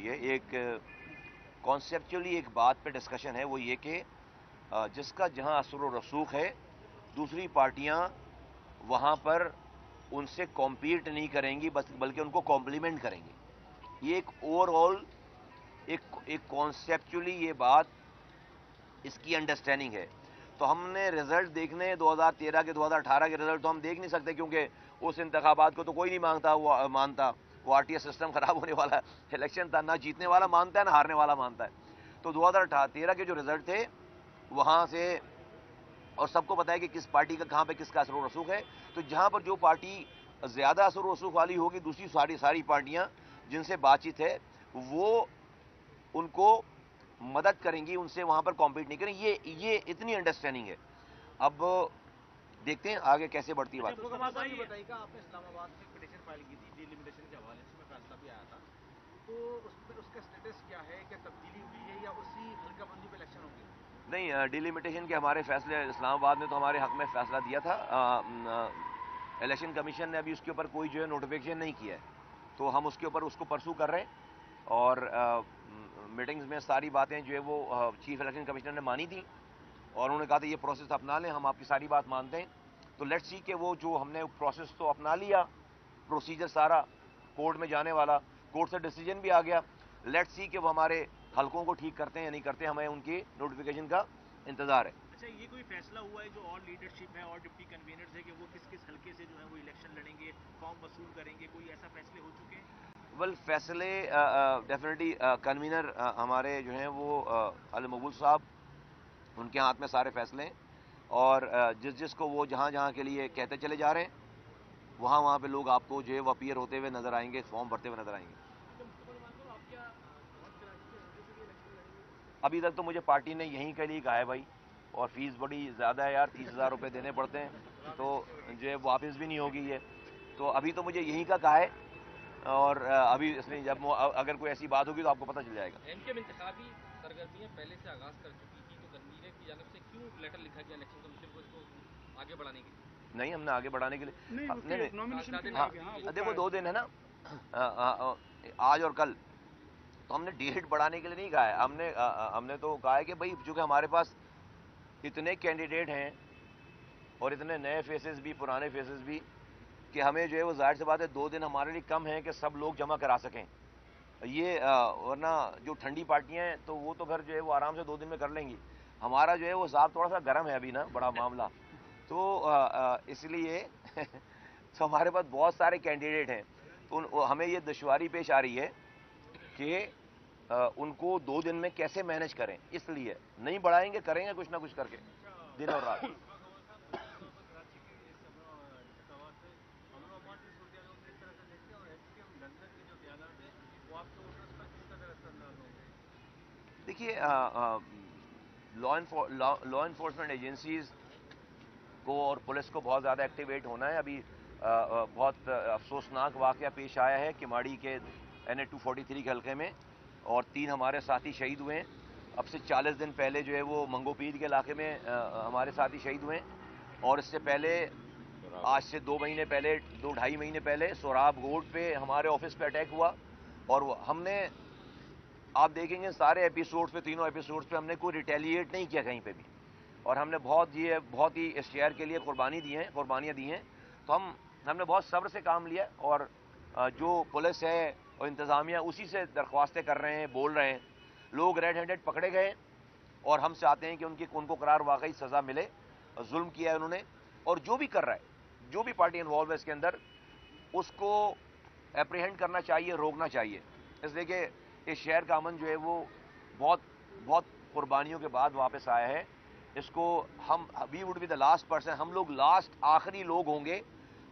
دیکھیے ایک کانسیپچولی ایک بات پہ ڈسکشن ہے، وہ یہ کہ جس کا جہاں اثر و رسوخ ہے دوسری پارٹیاں وہاں پر ان سے کمپیٹ نہیں کریں گی بلکہ ان کو کمپلیمنٹ کریں گی. یہ ایک اوور آل ایک کانسیپچولی یہ بات اس کی انڈرسٹینڈنگ ہے. تو ہم نے رزلٹ دیکھنے 2013 کے 2018 کے رزلٹ تو ہم دیکھ نہیں سکتے کیونکہ اس انتخابات کو تو کوئی نہیں مانتا. وہ آر ٹی ایس سسٹم خراب ہونے والا الیکشن تھا، نہ جیتنے والا مانتا ہے نہ ہارنے والا مانتا ہے. تو 2013 کے جو رزلٹ تھے وہاں سے، اور سب کو پتا ہے کہ کس پارٹی کا کہاں پہ کس کا اثر و رسوخ ہے. تو جہاں پر جو پارٹی زیادہ اثر و رسوخ والی ہوگی دوسری ساری پارٹیاں جن سے بات چیت ہے وہ ان کو مدد کریں گی، ان سے وہاں پر کمپیٹ نہیں کریں. یہ اتنی انڈرسٹینڈنگ ہے. اب دیکھتے ہیں آگے کیسے بڑھتی ہے بات. بتائیے گا، آپ نے اسلام آباد میں پٹیشن فائل کی تھی ڈیلیمیٹیشن کے حوالے سے، فیصلہ بھی آیا تھا، تو اس کا اسٹیٹس کیا ہے؟ کیا تبدیلی ہوئی ہے یا اسی حلقہ بندی پہ الیکشن ہوگی؟ نہیں، ڈیلیمیٹیشن کے ہمارے فیصلے اسلام آباد میں تو ہمارے حق میں فیصلہ دیا تھا. الیکشن کمیشن نے ابھی اس کے اوپر کوئی جو ہے نوٹیفیکیشن نہیں کیا ہے، تو ہم اس کے اوپر اس کو پرسو کر رہے ہیں. اور میٹنگز میں ساری باتیں جو ہے وہ چیف الیکشن کمشنر نے مانی تھیں اور انہوں نے کہا تھا یہ پروسیس اپنا لیں، ہم آپ کی ساری بات مانتے ہیں. تو لیٹ سی کہ وہ جو ہم نے پروسیس تو اپنا لیا، پروسیجر سارا کورٹ میں جانے والا، کورٹ سے ڈیسیجن بھی آ گیا. لیٹ سی کہ وہ ہمارے حلقوں کو ٹھیک کرتے ہیں یا نہیں کرتے، ہمیں ان کی نوٹیفیکیشن کا انتظار ہے. اچھا، یہ کوئی فیصلہ ہوا ہے جو اور لیڈرشپ ہے اور ڈپٹی کنوینرز ہے کہ وہ کس کس حلقے سے جو ہے وہ الیکشن لڑیں گے، فارم وصول کریں گے؟ کوئی ایسا فیصلے ہو چکے ہیں؟ فیصلے ڈیفینیٹلی کنوینر ہمارے جو ہیں وہ المقبول صاحب، ان کے ہاتھ میں سارے فیصلے ہیں. اور جس کو وہ جہاں جہاں کے لیے کہتے چلے جا رہے ہیں وہاں پہ لوگ آپ کو جو ہے وہ اپیئر ہوتے ہوئے نظر آئیں گے، فارم بھرتے ہوئے نظر آئیں گے. ابھی تک تو مجھے پارٹی نے یہیں کے لیے کہا ہے بھائی، اور فیس بڑی زیادہ ہے یار، 30,000 روپے دینے پڑتے ہیں تو جو ہے واپس بھی نہیں ہوگی یہ. تو ابھی تو مجھے یہیں کا کہا ہے، اور ابھی اس میں جب اگر کوئی ایسی بات ہوگی تو آپ کو پتہ چل جائے گا. ایم کیو انتخابی سرگرمیاں پہلے سے آغاز کر چکی تھی، تو کنوینر کی جانب سے کیوں لیٹر لکھا گیا الیکشن کمیشن کو اس کو آگے بڑھانے کے لیے؟ نہیں، ہم نے آگے بڑھانے کے لیے نہیں، دیکھو 2 دن ہے نا، آج اور کل، تو ہم نے ڈیٹ بڑھانے کے لیے نہیں کہا ہے. ہم نے تو کہا ہے کہ بھائی چونکہ ہمارے پاس اتنے کینڈیڈیٹ ہیں اور اتنے نئے فیسز بھی پرانے فیسز بھی کہ ہمیں جو ہے وہ ظاہر سی بات ہے 2 دن ہمارے لیے کم ہیں کہ سب لوگ جمع کرا سکیں. یہ ورنہ جو ٹھنڈی پارٹیاں ہیں تو وہ تو پھر جو ہے وہ آرام سے 2 دن میں کر لیں گی. ہمارا جو ہے وہ حساب تھوڑا سا گرم ہے ابھی نا، بڑا معاملہ. تو اس لیے تو ہمارے پاس بہت سارے کینڈیڈیٹ ہیں، تو ہمیں یہ دشواری پیش آ رہی ہے کہ ان کو 2 دن میں کیسے مینج کریں. اس لیے نہیں بڑھائیں گے، کریں گے کچھ نہ کچھ کر کے دن اور رات. دیکھیے لا انفورسمنٹ ایجنسیز کو اور پولیس کو بہت زیادہ ایکٹیویٹ ہونا ہے. ابھی بہت افسوسناک واقعہ پیش آیا ہے کماڑی کے NH 243 کے حلقے میں، اور 3 ہمارے ساتھی شہید ہوئے ہیں. اب سے 40 دن پہلے جو ہے وہ منگو پیر کے علاقے میں ہمارے ساتھی شہید ہوئے ہیں. اور اس سے پہلے آج سے 2 مہینے پہلے 2-2.5 مہینے پہلے سوراب گوٹ پہ ہمارے آفس پہ اٹیک ہوا. اور ہم نے، آپ دیکھیں گے سارے ایپیسوڈز پہ، تینوں ایپیسوڈز پہ ہم نے کوئی ریٹیلیٹ نہیں کیا کہیں پہ بھی، اور ہم نے بہت ہی اس شہر کے لیے قربانیاں دی ہیں. تو ہم نے بہت صبر سے کام لیا، اور جو پولیس ہے اور انتظامیہ اسی سے درخواستیں کر رہے ہیں، بول رہے ہیں. لوگ ریڈ ہینڈڈ پکڑے گئے اور ہم سے آتے ہیں کہ ان کو قرار واقعی سزا ملے. ظلم کیا ہے انہوں نے، اور جو بھی کر رہا ہے، جو بھی پارٹی انوالو ہے اس کے اندر، اس کو اپریہینڈ کرنا چاہیے، روکنا چاہیے. اس لیے کہ اس شہر کا امن جو ہے وہ بہت قربانیوں کے بعد واپس آیا ہے. اس کو we would be the last person, ہم لوگ لاسٹ آخری لوگ ہوں گے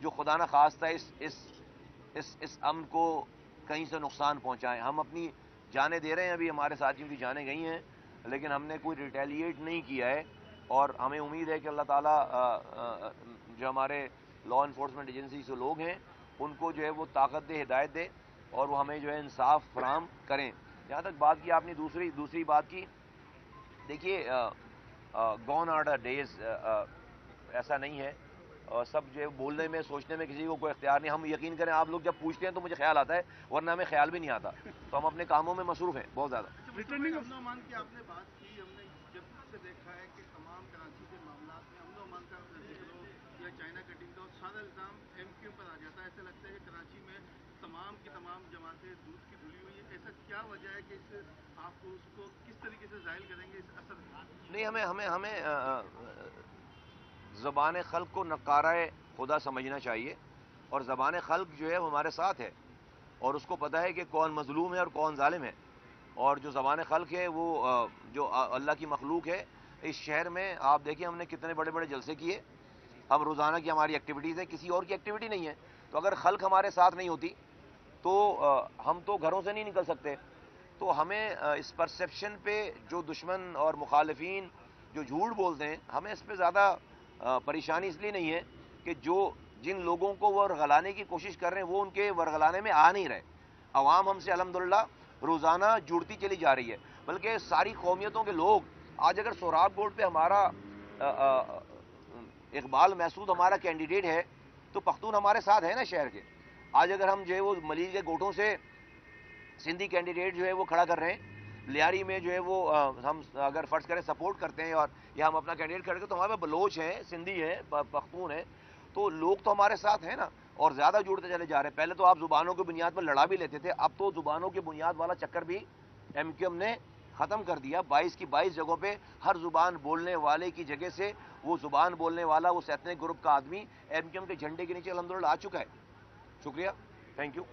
جو خدا نہ خواستہ اس امن کو کہیں سے نقصان پہنچائیں. ہم اپنی جانیں دے رہے ہیں، ابھی ہمارے ساتھیوں کی جانیں گئی ہیں، لیکن ہم نے کوئی ریٹیلیٹ نہیں کیا ہے. اور ہمیں امید ہے کہ اللہ تعالیٰ جو ہمارے لا انفورسمنٹ ایجنسی سے لوگ ہیں ان کو جو ہے وہ طاقت دے، ہدایت دے، اور وہ ہمیں جو ہے انصاف فراہم کریں. جہاں تک بات کی آپ نے دوسری بات کی، دیکھیے گون آر دا ڈیز، ایسا نہیں ہے. سب جو ہے بولنے میں سوچنے میں کسی کو کوئی اختیار نہیں. ہم یقین کریں آپ لوگ جب پوچھتے ہیں تو مجھے خیال آتا ہے, ورنہ ہمیں خیال بھی نہیں آتا. تو ہم اپنے کاموں میں مصروف ہیں بہت زیادہ. امن و امان کی آپ نے بات کی, ہم نے جب سے دیکھا ہے کہ تمام کراچی کے معاملات میں امن و امان کا ذکر ہو یا چائنا کٹنگ کا, سارا الزام ایم کیو پر آ جاتا ہے. ایسا لگتا ہے کہ کراچی میں تمام کی تمام جماعتیں دودھ کی دھلی ہوئی ہیں. ایسا کیا وجہ ہے کہ آپ کو اس کو کس طریقے سے ظاہر کریں گے اس اثر نہیں, ہمیں زبان خلق کو نقارۂ خدا سمجھنا چاہیے, اور زبان خلق جو ہے وہ ہمارے ساتھ ہے, اور اس کو پتہ ہے کہ کون مظلوم ہے اور کون ظالم ہے. اور جو زبان خلق ہے وہ جو اللہ کی مخلوق ہے, اس شہر میں آپ دیکھیں ہم نے کتنے بڑے بڑے جلسے کیے. ہم روزانہ کی ہماری ایکٹیویٹیز ہیں, کسی اور کی ایکٹیویٹی نہیں ہے. تو اگر خلق ہمارے ساتھ نہیں ہوتی تو ہم تو گھروں سے نہیں نکل سکتے. تو ہمیں اس پرسیپشن پہ جو دشمن اور مخالفین جو جھوٹ بولتے ہیں, ہمیں اس پہ زیادہ پریشانی اس لیے نہیں ہے کہ جن لوگوں کو وہ ورغلانے کی کوشش کر رہے ہیں وہ ان کے ورغلانے میں آ نہیں رہے. عوام ہم سے الحمدللہ روزانہ جڑتی چلی جا رہی ہے, بلکہ ساری قومیتوں کے لوگ آج اگر سوراب بورڈ پہ ہمارا اقبال محسود ہمارا کینڈیڈیٹ ہے تو پختون ہمارے ساتھ ہے نا شہر کے. آج اگر ہم جو ہے وہ ملیل کے گوٹوں سے سندھی کینڈیڈیٹ جو ہے وہ کھڑا کر رہے ہیں, لیاری میں جو ہے وہ ہم اگر فرض کریں سپورٹ کرتے ہیں اور یا ہم اپنا کینڈیڈیٹ کھڑے کرتے تو ہمارے بلوچ ہیں, سندھی ہیں, پختون ہیں, تو لوگ تو ہمارے ساتھ ہیں نا, اور زیادہ جڑتے چلے جا رہے ہیں. پہلے تو آپ زبانوں کی بنیاد پر لڑا بھی لیتے تھے, اب تو زبانوں کی بنیاد والا چکر بھی ایم کیو ایم نے ختم کر دیا. 22 کی 22 جگہوں پہ ہر زبان بولنے والے کی جگہ سے وہ زبان بولنے والا اس ایتھنک گروپ کا آدمی ایم کیو ایم کے جھنڈے کے نیچے الحمدللہ آ چکا ہے. شکریہ, تھینک یو.